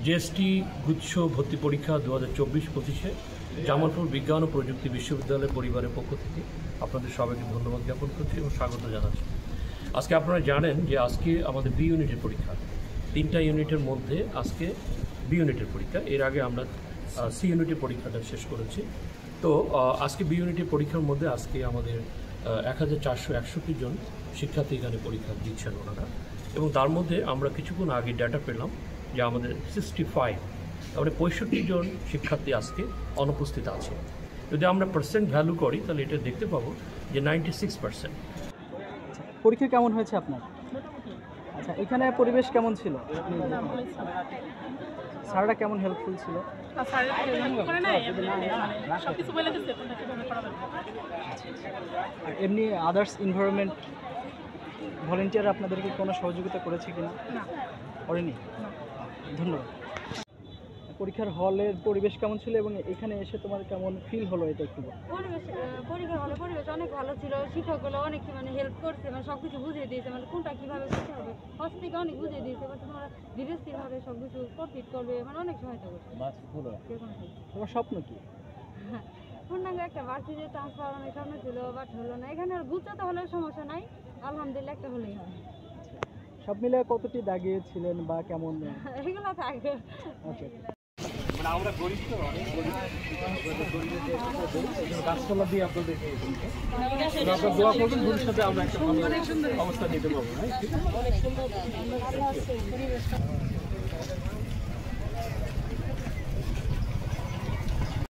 GST গুচ্ছ ভর্তি পরীক্ষা 2024-25-এ জামালপুর বিজ্ঞান ও প্রযুক্তি বিশ্ববিদ্যালয়ের পরিবারের পক্ষ থেকে আপনাদের সবাইকে ধন্যবাদ জ্ঞাপন করছি এবং স্বাগত জানাচ্ছি। আজকে আপনারা জানেন যে আজকে আমাদের বি ইউনিটের পরীক্ষা, 3টা ইউনিটের মধ্যে আজকে বি ইউনিটের পরীক্ষা। এর আগে আমরা সি ইউনিটের পরীক্ষাটা শেষ করেছি। তো আজকে বি ইউনিটের পরীক্ষার মধ্যে আজকে আমাদের 1461 জন শিক্ষার্থী এখানে পরীক্ষা দিচ্ছেন ওনারা, এবং তার মধ্যে আমরা কিছুক্ষণ আগে ডাটা পেলাম যে আমাদের 65 তাহলে 65 জন শিক্ষার্থী আজকে অনুপস্থিত আছে। যদি আমরা পার্সেন্ট ভ্যালু করি তাহলে এটা দেখতে পাবো যে 96%। পরীক্ষা কেমন হয়েছে আপনার? আচ্ছা, এখানে পরিবেশ কেমন ছিল? স্যাররা কেমন হেল্পফুল ছিল? এমনি আদার্স এনভায়রনমেন্ট ভলেন্টিয়ার আপনাদেরকে কোনো সহযোগিতা করেছে কিনা? করেনি। ধন্যবাদ। পরীক্ষার হলের পরিবেশ কেমন ছিল এবং এখানে এসে তোমার কেমন ফিল হলো এটা একটু? পরীক্ষার হলে পরিবেশ অনেক ভালো ছিল, শিক্ষকগুলো অনেক হেল্প করছে, সব কিছু বুঝিয়ে দিয়েছে, কোনটা কীভাবে করতে হবে ফার্স্ট থেকে অনেক বুঝিয়ে দিয়েছে, তোমরা ধীরে সব কিছু কমপ্লিট করবে, অনেক সহায়তা করছে। তোমার স্বপ্ন কি? পূর্ণাঙ্গ একটা ভার্সিটিতে ট্রান্সফার অনেক স্বপ্ন ছিল, বাট হলো না। এখানে গুচ্ছতে হলে সমস্যা নাই, আলহামদুলিল্লাহ একটা হলেই হয়। সব মিলে কতটি দাগিয়েছিলেন বা কেমন? এগুলো থাকবে। আমরা গরিব তো গাছপালা দিয়ে আপনাদেরকে দোয়া করবেন, ভবিষ্যতে আমরা একটা ভালো অবস্থা নিতে পারবো।